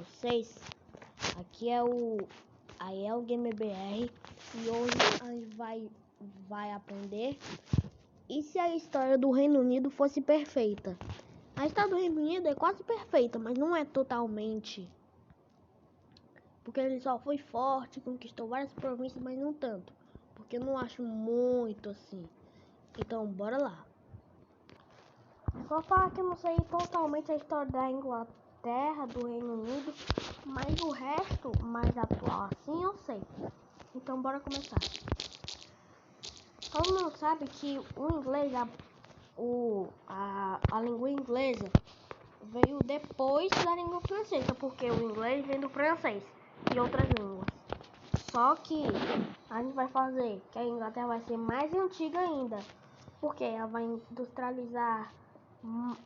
vocês. Aqui é o Aiel Gamer BR e hoje a gente vai aprender e se a história do Reino Unido fosse perfeita. A história do Reino Unido é quase perfeita, mas não é totalmente, porque ele só foi forte, conquistou várias províncias, mas não tanto, porque eu não acho muito assim. Então bora lá. Só falar que eu não sei totalmente a história da Inglaterra, do Reino Unido, mas o resto mais atual assim eu sei. Então bora começar. Todo mundo sabe que o inglês, a língua inglesa veio depois da língua francesa, porque o inglês vem do francês e outras línguas. Só que a gente vai fazer que a Inglaterra vai ser mais antiga ainda, porque ela vai industrializar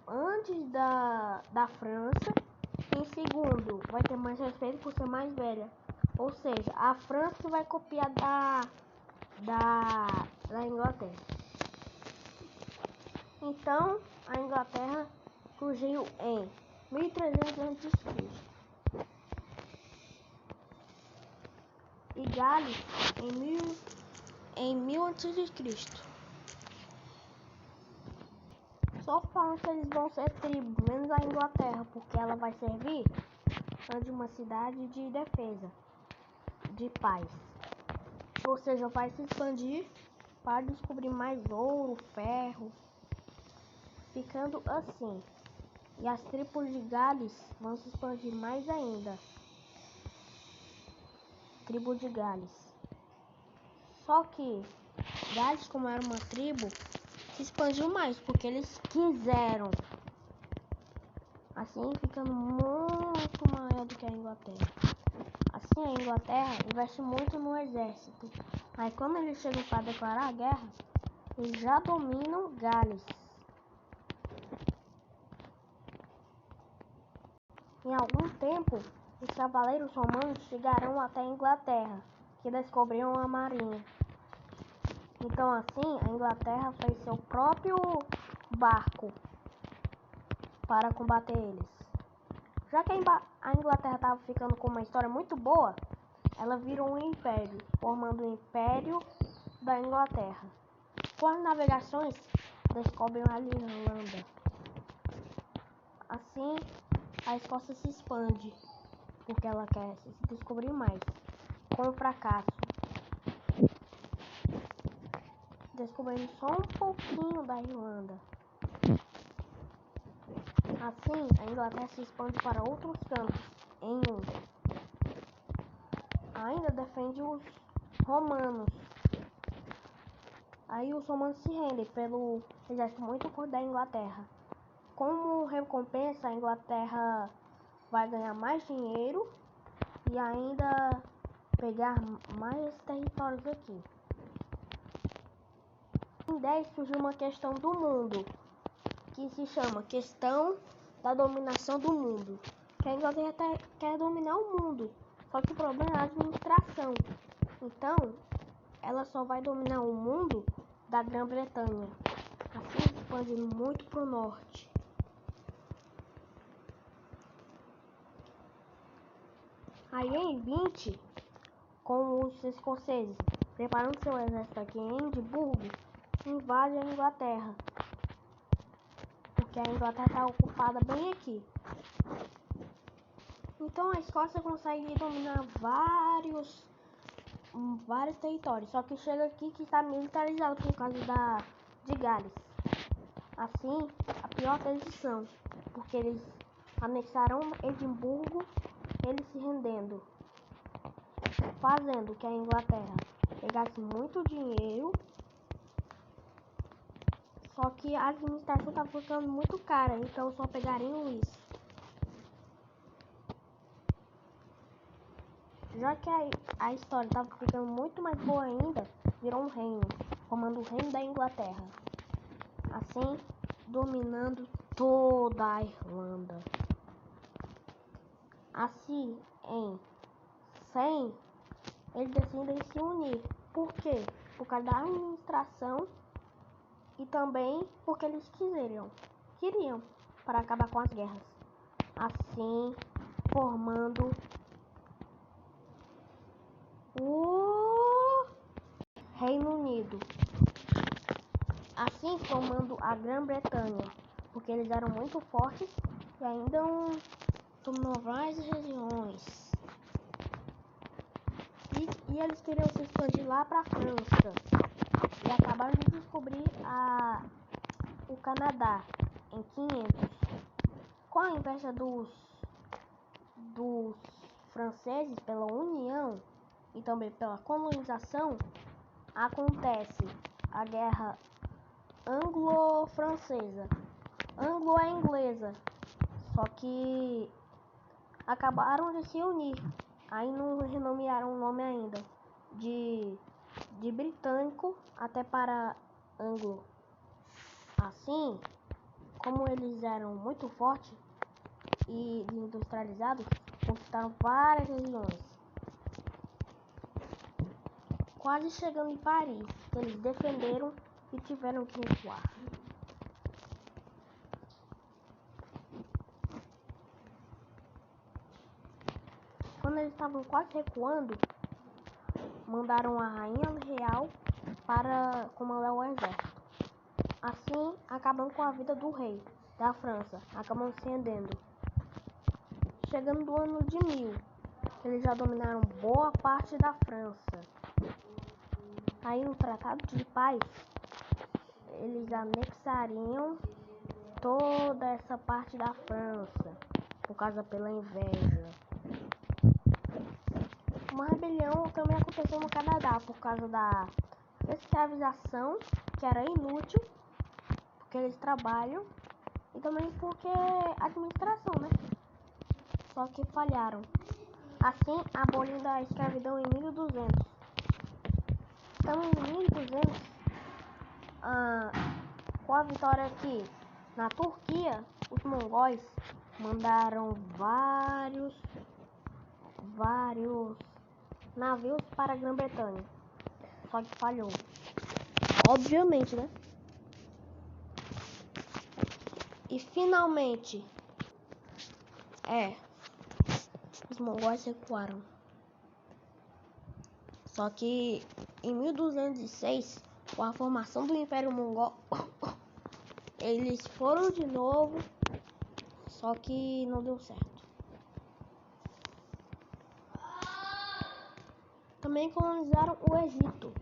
antes da França. Em segundo, vai ter mais respeito por ser mais velha. Ou seja, a França vai copiar da Inglaterra. Então, a Inglaterra surgiu em 1300 a.C. e Gales em 1000 a.C. Só falando que eles vão ser tribos, menos a Inglaterra, porque ela vai servir de uma cidade de defesa, de paz. Ou seja, vai se expandir para descobrir mais ouro, ferro, ficando assim. E as tribos de Gales vão se expandir mais ainda. Tribo de Gales. Só que Gales, como era uma tribo, se expandiu mais, porque eles quiseram. Assim, ficando muito maior do que a Inglaterra. Assim, a Inglaterra investe muito no exército. Aí, quando eles chegam para declarar a guerra, eles já dominam Gales. Em algum tempo, os cavaleiros romanos chegarão até a Inglaterra, que descobriram a marinha. Então, assim, a Inglaterra fez seu próprio barco para combater eles. Já que a Inglaterra estava ficando com uma história muito boa, ela virou um império, formando o Império da Inglaterra. Com as navegações, descobrem a Irlanda. Assim, a Escócia se expande, porque ela quer se descobrir mais. Com o fracasso, descobrindo só um pouquinho da Irlanda. Assim, a Inglaterra se expande para outros cantos, ainda defende os romanos. Aí os romanos se rendem pelo exército muito forte da Inglaterra. Como recompensa, a Inglaterra vai ganhar mais dinheiro e ainda pegar mais territórios aqui. Em 10 surgiu uma questão do mundo, que se chama questão da dominação do mundo. Que a Inglaterra quer dominar o mundo, só que o problema é a administração. Então, ela só vai dominar o mundo da Grã-Bretanha, assim expandindo muito para o norte. Aí em 20, com os escoceses preparando seu exército aqui em Edimburgo, invade a Inglaterra, porque a Inglaterra está ocupada bem aqui. Então a Escócia consegue dominar vários territórios, só que chega aqui que está militarizado por causa de Gales. Assim, a pior decisão, porque eles anexaram Edimburgo, eles se rendendo, fazendo que a Inglaterra pegasse muito dinheiro, só que a administração estava ficando muito cara, então só pegariam isso. Já que a história estava ficando muito mais boa ainda, virou um reino, formando o Reino da Inglaterra. Assim, dominando toda a Irlanda. Assim, em 100, eles decidem se unir. Por quê? Por causa da administração e também porque eles queriam, para acabar com as guerras. Assim, formando o Reino Unido. Assim formando a Grã-Bretanha, porque eles eram muito fortes e ainda dominavam várias regiões. E eles queriam se expandir lá para a França. E acabaram de descobrir o Canadá em 500. Com a inveja dos franceses pela união e também pela colonização, acontece a guerra anglo-francesa. Anglo é inglesa, só que acabaram de se unir. Aí não renomearam o nome ainda de britânico até para anglo. Assim, como eles eram muito fortes e industrializados, conquistaram várias regiões. Quase chegando em Paris, que eles defenderam e tiveram que recuar. Quando eles estavam quase recuando, mandaram a rainha real para comandar o exército. Assim, acabando com a vida do rei da França, acabando se rendendo. Chegando no ano de 1000, eles já dominaram boa parte da França. Aí no Tratado de Paz, eles anexariam toda essa parte da França, por causa pela inveja. Uma rebelião também aconteceu no Canadá, por causa da escravização, que era inútil, porque eles trabalham, e também porque administração, né? Só que falharam. Assim, abolindo a escravidão em 1200. Estamos em 1200, com a vitória aqui na Turquia, os mongóis mandaram vários navios para a Grã-Bretanha. Só que falhou. Obviamente, né? E finalmente, os mongóis recuaram. Só que em 1206, com a formação do Império Mongol, eles foram de novo, só que não deu certo. Também colonizaram o Egito,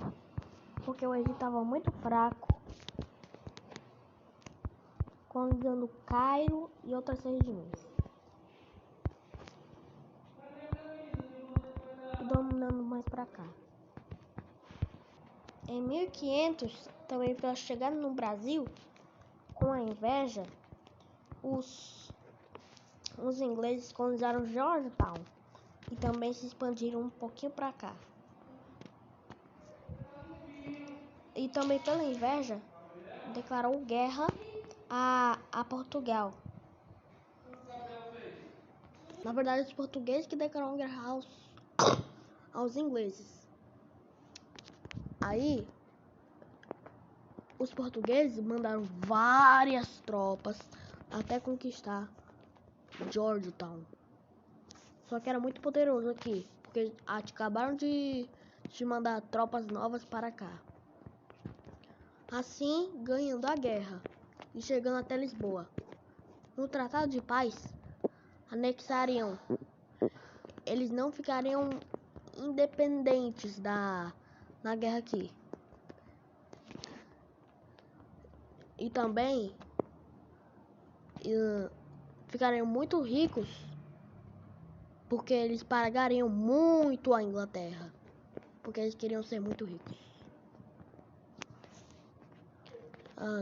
porque o Egito estava muito fraco, colonizando Cairo e outras regiões. E dominando mais pra cá. Em 1500, também pela chegada no Brasil, com a inveja, os ingleses colonizaram Georgetown e também se expandiram um pouquinho pra cá. E também pela inveja, declarou guerra a Portugal. Na verdade, os portugueses que declararam guerra aos ingleses. Aí, os portugueses mandaram várias tropas até conquistar Georgetown. Só que era muito poderoso aqui, porque acabaram de mandar tropas novas para cá. Assim, ganhando a guerra e chegando até Lisboa. No Tratado de Paz, anexariam. Eles não ficariam independentes na guerra aqui. E também ficariam muito ricos, porque eles pagariam muito a Inglaterra, porque eles queriam ser muito ricos.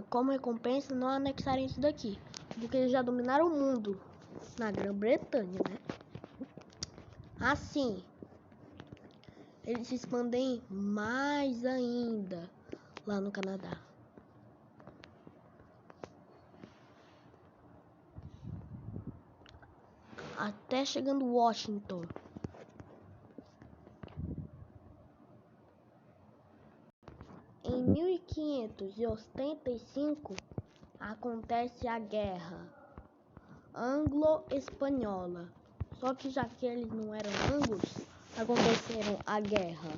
Como recompensa, não anexarem isso daqui, porque eles já dominaram o mundo na Grã-Bretanha, né? Assim, eles se expandem mais ainda lá no Canadá. Até chegando Washington. Em 1585 acontece a Guerra Anglo-Espanhola. Só que já que eles não eram ângulos, aconteceram a guerra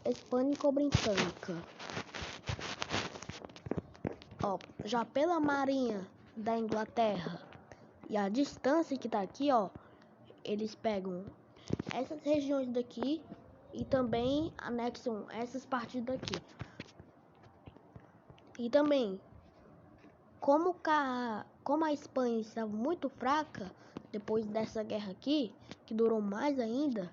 hispânico-britânica. Ó, já pela marinha da Inglaterra e a distância que tá aqui, ó, eles pegam essas regiões daqui e também anexam essas partes daqui. E também, como a Espanha estava muito fraca depois dessa guerra aqui, que durou mais ainda,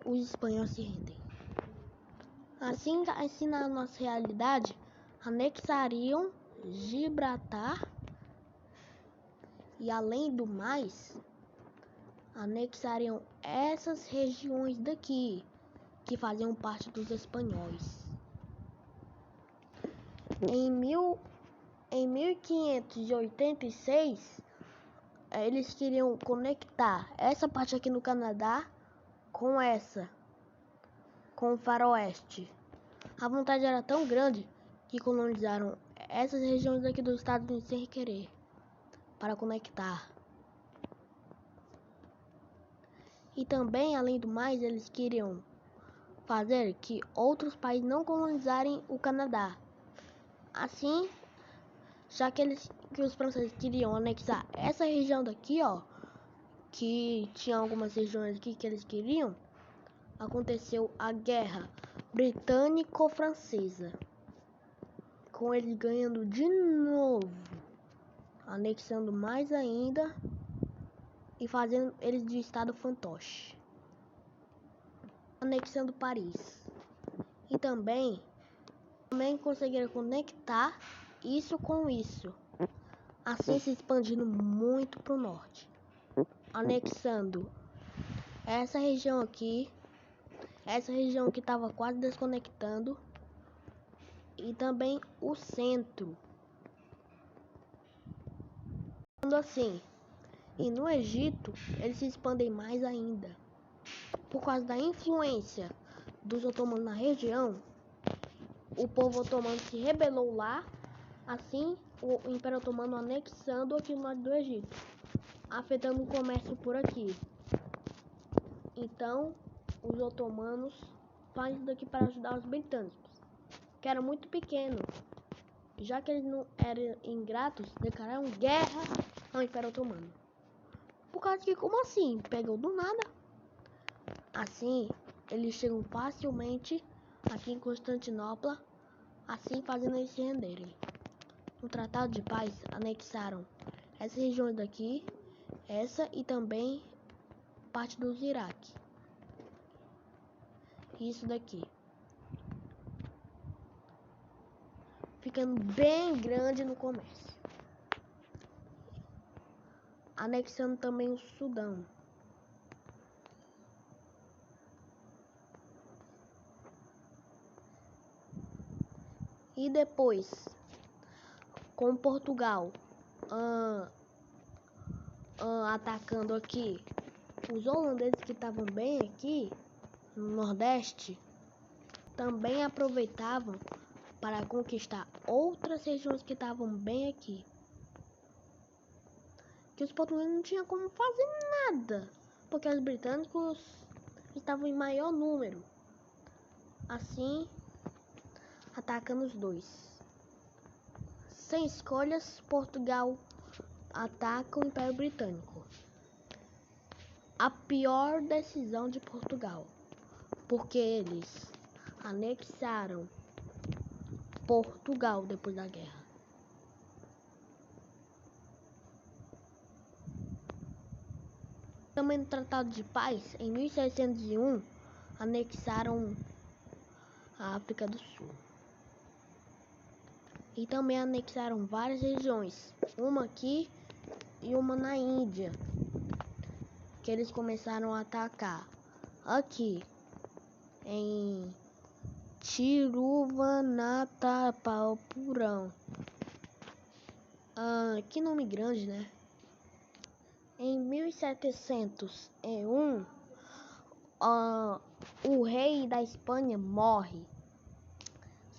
os espanhóis se rendem. Assim na nossa realidade, anexariam Gibraltar e, além do mais, anexariam essas regiões daqui que faziam parte dos espanhóis. Em 1586, eles queriam conectar essa parte aqui no Canadá com o faroeste. A vontade era tão grande que colonizaram essas regiões aqui dos Estados Unidos sem querer, para conectar. E também, além do mais, eles queriam fazer que outros países não colonizarem o Canadá. Assim, já que os franceses queriam anexar essa região daqui, ó, que tinha algumas regiões aqui que eles queriam, aconteceu a Guerra Britânico-Francesa, com eles ganhando de novo, anexando mais ainda e fazendo eles de estado fantoche, anexando Paris. E também conseguiram conectar isso com isso, assim se expandindo muito para o norte, anexando essa região aqui, essa região que estava quase desconectando, e também o centro. Assim, e no Egito eles se expandem mais ainda, por causa da influência dos otomanos na região. O povo otomano se rebelou lá, assim o Império Otomano anexando aqui no norte do Egito, afetando o comércio por aqui. Então, os otomanos fazem isso daqui para ajudar os britânicos, que eram muito pequenos. Já que eles não eram ingratos, declararam guerra ao Império Otomano. Por causa que, como assim? Pegou do nada. Assim, eles chegam facilmente aqui em Constantinopla, assim fazendo eles se renderem. No Tratado de Paz, anexaram essas regiões daqui, essa e também parte dos Iraque. Isso daqui. Ficando bem grande no comércio. Anexando também o Sudão. E depois, com Portugal atacando aqui os holandeses que estavam bem aqui no Nordeste, também aproveitavam para conquistar outras regiões que estavam bem aqui, que os portugueses não tinham como fazer nada, porque os britânicos estavam em maior número. Assim, atacando os dois. Sem escolhas, Portugal ataca o Império Britânico. A pior decisão de Portugal, porque eles anexaram Portugal depois da guerra. Também no Tratado de Paz, em 1601, anexaram a África do Sul. E também anexaram várias regiões, uma aqui e uma na Índia, que eles começaram a atacar aqui em Tiruvananthapuram. Que nome grande, né? Em 1701, o rei da Espanha morre.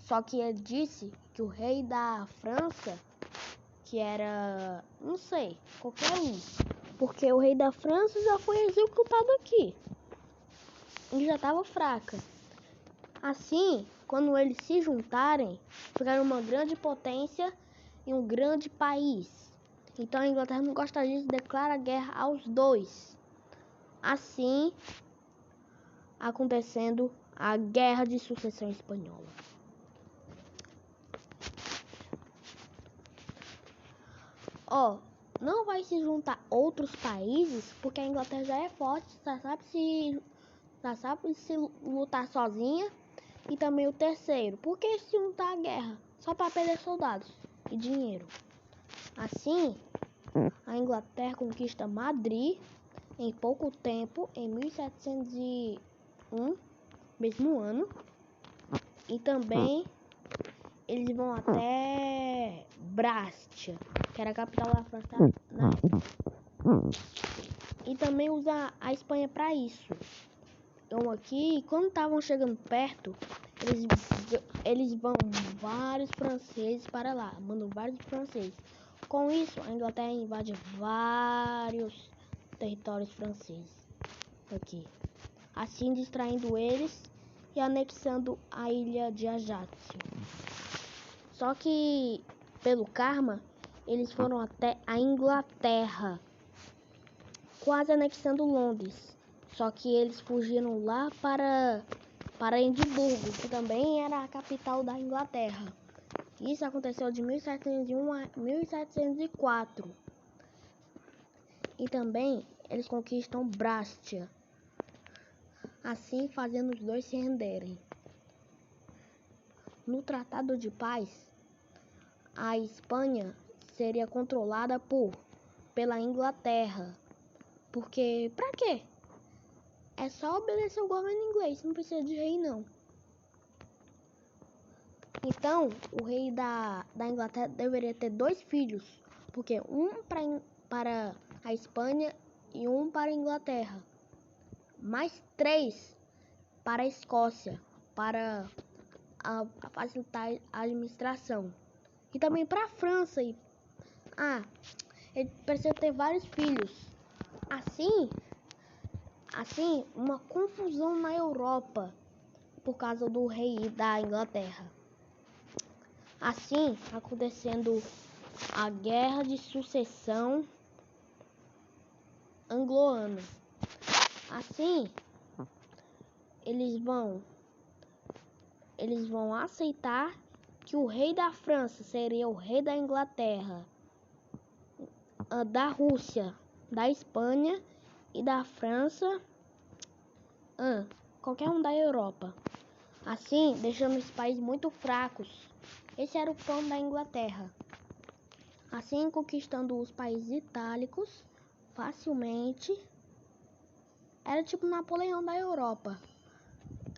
Só que ele disse que o rei da França que era, não sei, qualquer um, porque o rei da França já foi executado aqui e já estava fraca. Assim, quando eles se juntarem, ficaram uma grande potência e um grande país. Então a Inglaterra não gosta disso, declara guerra aos dois. Assim, acontecendo a Guerra de Sucessão Espanhola. Não vai se juntar outros países, porque a Inglaterra já é forte, já sabe se lutar sozinha. E também o terceiro, por que se juntar à guerra? Só para perder soldados e dinheiro. Assim, a Inglaterra conquista Madrid em pouco tempo, em 1701, mesmo ano. E também eles vão até Brastia, que era a capital da França na época. E também usa a Espanha para isso. Então aqui, quando estavam chegando perto, eles vão vários franceses para lá, mandam vários franceses. Com isso, a Inglaterra invade vários territórios franceses aqui, assim distraindo eles e anexando a ilha de Ajaccio. Só que, pelo karma, eles foram até a Inglaterra, quase anexando Londres. Só que eles fugiram lá para Edimburgo, que também era a capital da Inglaterra. Isso aconteceu de 1701 a 1704. E também eles conquistam Brastia, assim fazendo os dois se renderem. No Tratado de Paz, a Espanha seria controlada pela Inglaterra. Porque, pra quê? É só obedecer o governo inglês, não precisa de rei não. Então, o rei da Inglaterra deveria ter 2 filhos, porque um para a Espanha e um para a Inglaterra, mais 3 para a Escócia, para facilitar a administração, e também para a França. Ele precisa ter vários filhos. Assim, uma confusão na Europa por causa do rei da Inglaterra. Assim, acontecendo a Guerra de Sucessão Anglo-Ana. Assim, eles vão aceitar que o rei da França seria o rei da Inglaterra, da Rússia, da Espanha e da França, qualquer um da Europa. Assim, deixando os países muito fracos. Esse era o plano da Inglaterra. Assim, conquistando os países itálicos facilmente. Era tipo Napoleão da Europa.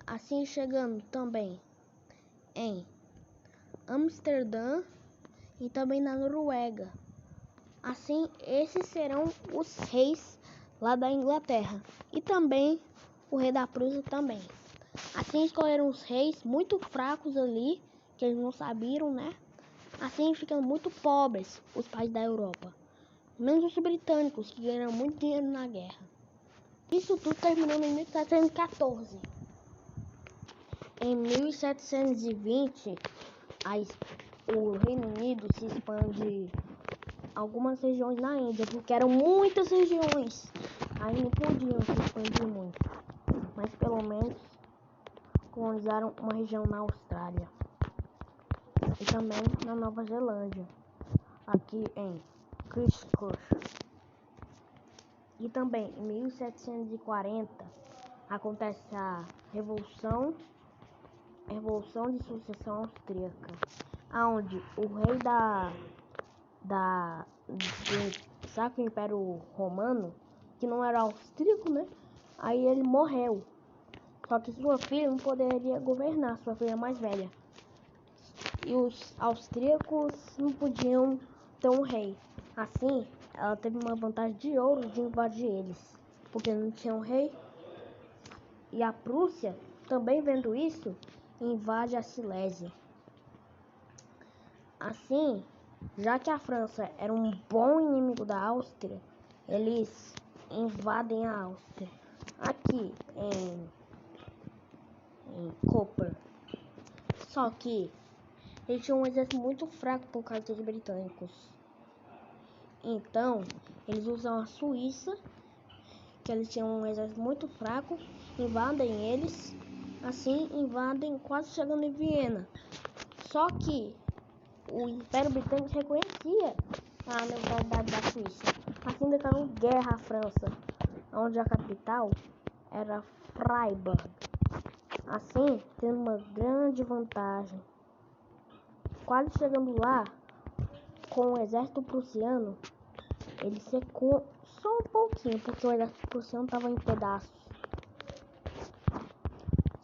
Assim, chegando também em Amsterdã e também na Noruega. Assim, esses serão os reis lá da Inglaterra. E também o rei da Prússia também. Assim, escolheram os reis muito fracos ali, que eles não sabiam, né? Assim, ficam muito pobres os países da Europa. Menos os britânicos, que ganharam muito dinheiro na guerra. Isso tudo terminou em 1714. Em 1720, o Reino Unido se expande algumas regiões na Índia, porque eram muitas regiões. Aí não podiam se expandir muito, mas pelo menos colonizaram uma região na Austrália e também na Nova Zelândia, aqui em Christchurch. E também em 1740 acontece a Revolução de Sucessão Austríaca, onde o rei do Sacro Império Romano, que não era austríaco, né? Aí ele morreu. Só que sua filha não poderia governar, sua filha mais velha. E os austríacos não podiam ter um rei. Assim, ela teve uma vantagem de ouro de invadir eles, porque não tinha um rei. E a Prússia, também vendo isso, invade a Silésia. Assim, Já que a França era um bom inimigo da Áustria, eles invadem a Áustria. Aqui em Koper. Só que eles tinham um exército muito fraco por causa dos britânicos. Então, eles usam a Suíça, que eles tinham um exército muito fraco, invadem eles, assim invadem quase chegando em Viena. Só que o Império Britânico reconhecia a neutralidade da Suíça. Assim declarou guerra à França, onde a capital era Freiburg. Assim, tendo uma grande vantagem. Quase chegando lá, com o exército prussiano, ele secou só um pouquinho, porque o exército prussiano estava em pedaços.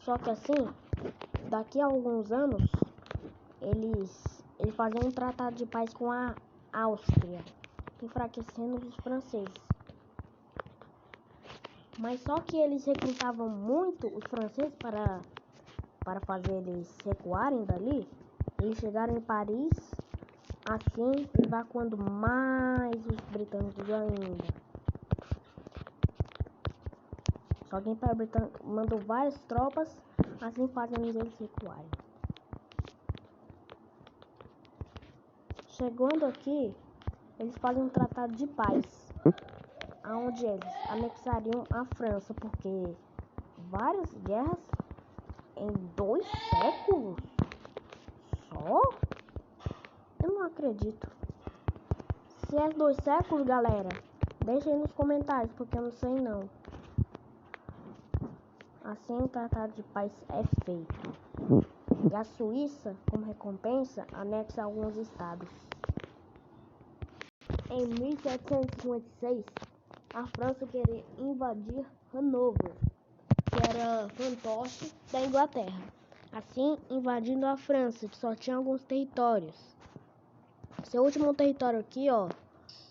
Só que assim, daqui a alguns anos, eles faziam um tratado de paz com a Áustria, enfraquecendo os franceses. Mas só que eles recrutavam muito os franceses para fazer eles recuarem dali. Eles chegaram em Paris, assim evacuando mais os britânicos ainda. Só que o Império Britânico mandou várias tropas, assim fazendo eles recuarem. Chegando aqui, eles fazem um tratado de paz, onde eles anexariam a França, porque várias guerras em 2 séculos só? Eu não acredito. Se é 2 séculos, galera, deixa aí nos comentários, porque eu não sei não. Assim o tratado de paz é feito. E a Suíça, como recompensa, anexa alguns estados. Em 1756, a França queria invadir Hanover, que era fantoche da Inglaterra. Assim, invadindo a França, que só tinha alguns territórios. Seu último território aqui, ó,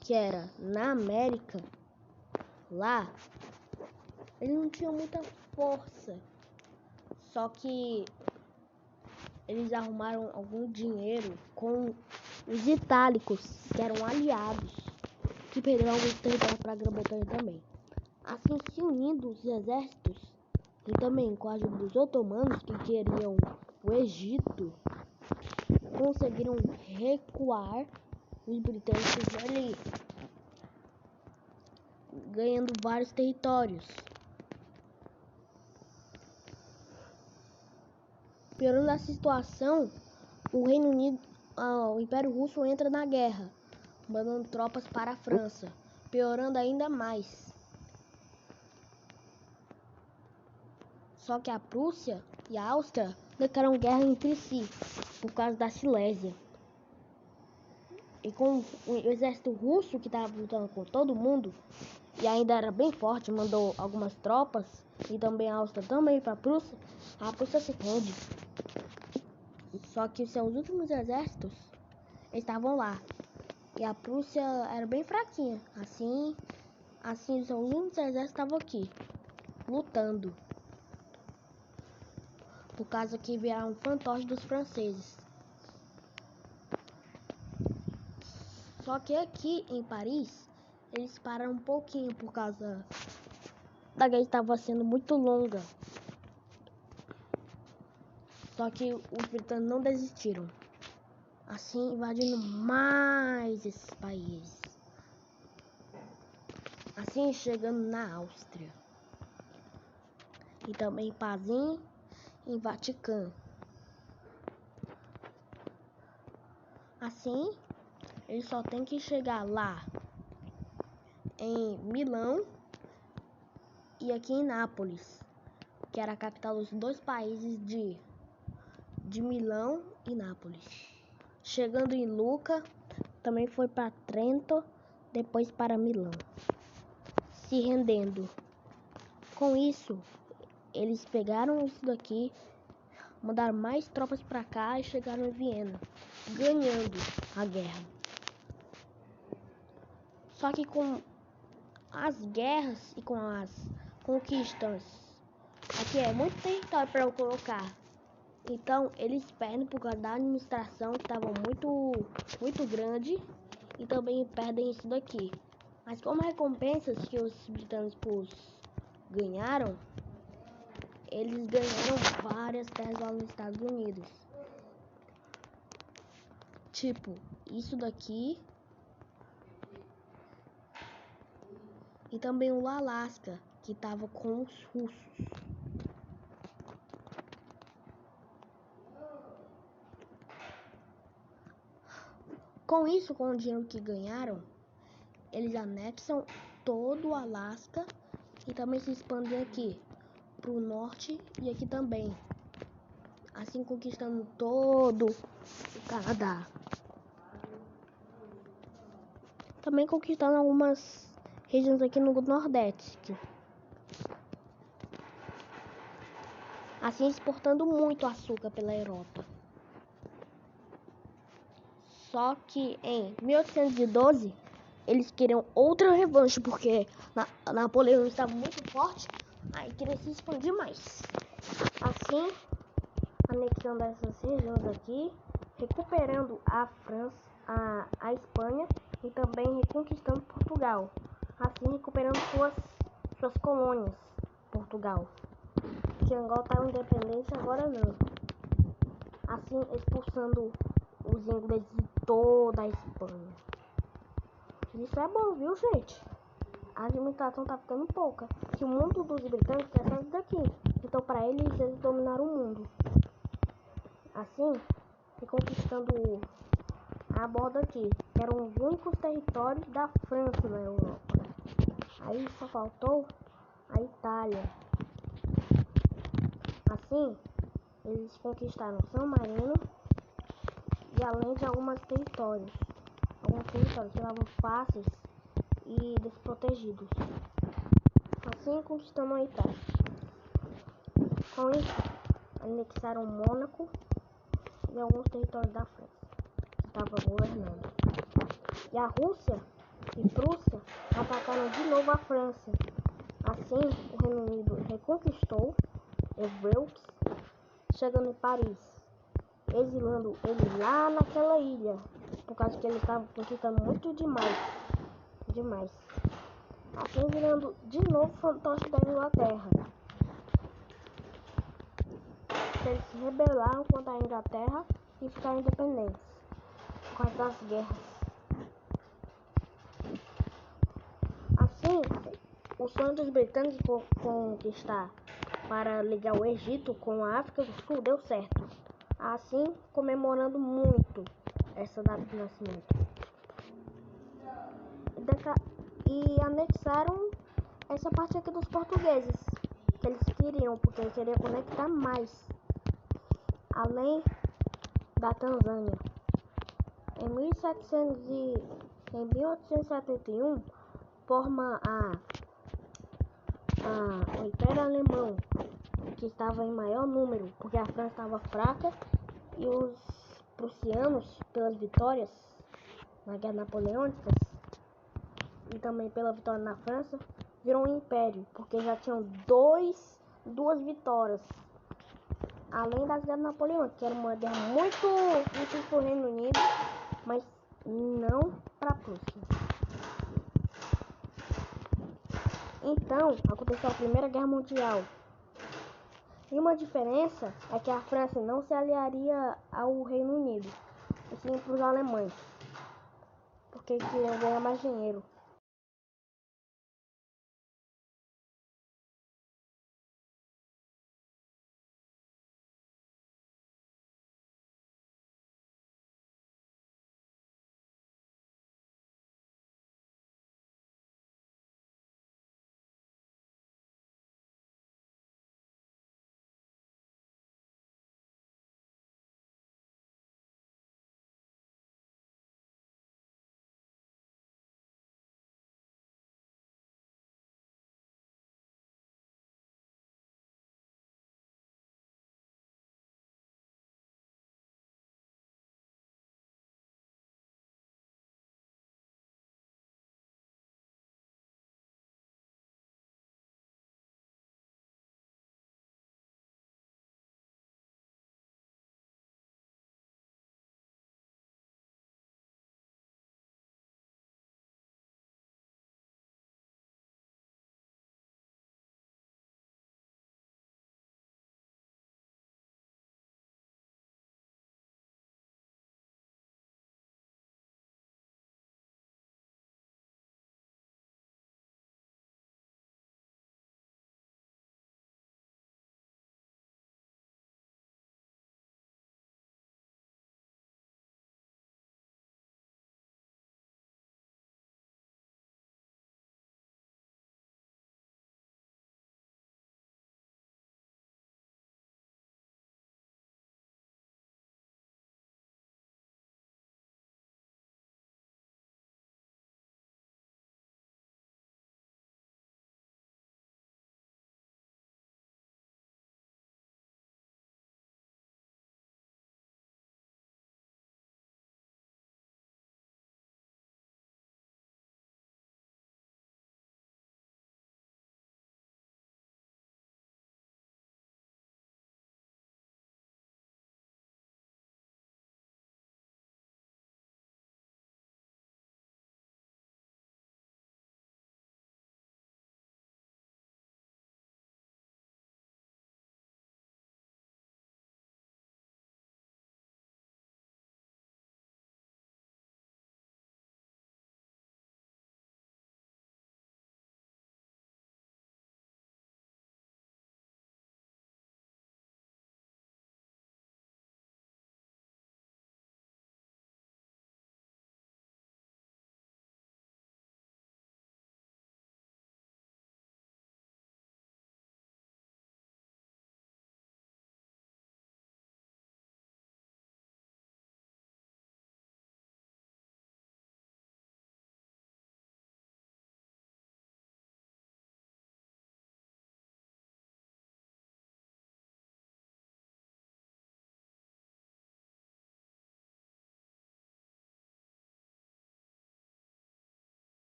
que era na América, lá, eles não tinham muita força. Só que eles arrumaram algum dinheiro com os itálicos, que eram aliados, que perderam alguns territórios para a Grã-Bretanha também. Assim, se unindo os exércitos, e também com a ajuda dos otomanos, que queriam o Egito, conseguiram recuar os britânicos ali, ganhando vários territórios. Piorando a situação, o Reino Unido, o Império Russo entra na guerra, mandando tropas para a França, piorando ainda mais. Só que a Prússia e a Áustria declararam guerra entre si, por causa da Silésia. E com o exército russo, que estava lutando com todo mundo, e ainda era bem forte, mandou algumas tropas, e também a Áustria também para a Prússia se rende. Só que os seus últimos exércitos estavam lá, e a Prússia era bem fraquinha. Assim os seus últimos exércitos estavam aqui, lutando. Por causa que vieram fantoches dos franceses. Só que aqui em Paris, eles pararam um pouquinho por causa da guerra estava sendo muito longa. Só que os britânicos não desistiram. Assim, invadindo mais esses países. Assim, chegando na Áustria. E também Pazin em Vaticano. Assim, eles só tem que chegar lá em Milão e aqui em Nápoles, que era a capital dos 2 países de Milão e Nápoles. Chegando em Lucca, também foi para Trento, depois para Milão, se rendendo. Com isso, eles pegaram isso daqui, mandaram mais tropas para cá e chegaram em Viena, ganhando a guerra. Só que com as guerras e com as conquistas, aqui é muito território para eu colocar. Então eles perdem por causa da administração que estava muito grande, e também perdem isso daqui. Mas como recompensas que os britânicos ganharam, eles ganharam várias terras lá nos Estados Unidos. Tipo, isso daqui. E também o Alasca, que tava com os russos. Com isso, com o dinheiro que ganharam, eles anexam todo o Alasca e também se expandem aqui pro norte e aqui também, assim conquistando todo o Canadá. Também conquistando algumas regiões aqui no Nordeste. Assim exportando muito açúcar pela Europa. Só que em 1812 eles queriam outra revanche, porque Napoleão estava muito forte, aí queria se expandir mais. Assim, anexando essas regiões aqui, recuperando a França, a Espanha e também reconquistando Portugal. Assim, recuperando suas colônias, Portugal. Que Angola estava independente, agora não. Assim, expulsando os ingleses de toda a Espanha. Isso é bom, viu, gente? A administração tá ficando pouca. Que o mundo dos britânicos é só isso daqui. Então, para eles dominaram o mundo. Assim, reconquistando a borda aqui, que eram os únicos territórios da França na Europa. Aí só faltou a Itália. Assim, eles conquistaram San Marino e além de alguns territórios que estavam fáceis e desprotegidos. Assim, conquistando a Itália. Com isso, anexaram Mônaco e alguns territórios da França, que estava governando. E a Rússia e Prússia atacaram de novo a França. Assim, o Reino Unido reconquistou Evreux, chegando em Paris, exilando ele lá naquela ilha, por causa que ele estava conquistando muito demais. Assim, virando de novo fantoche da Inglaterra. Eles se rebelaram contra a Inglaterra e ficaram independentes por causa das guerras. Assim, o sonho dos britânicos de conquistar para ligar o Egito com a África do Sul deu certo. Assim, comemorando muito essa data de nascimento. E anexaram essa parte aqui dos portugueses, que eles queriam, porque eles queriam conectar mais, além da Tanzânia. Em 1871, forma o Império Alemão, que estava em maior número, porque a França estava fraca, e os prussianos, pelas vitórias na Guerra Napoleônica, e também pela vitória na França, viram um império, porque já tinham duas vitórias, além das guerras napoleônicas, que era uma guerra muito útil para o Reino Unido, mas não para a Prússia. Então, aconteceu a Primeira Guerra Mundial. E uma diferença é que a França não se aliaria ao Reino Unido, e sim para os alemães, porque queriam ganhar mais dinheiro.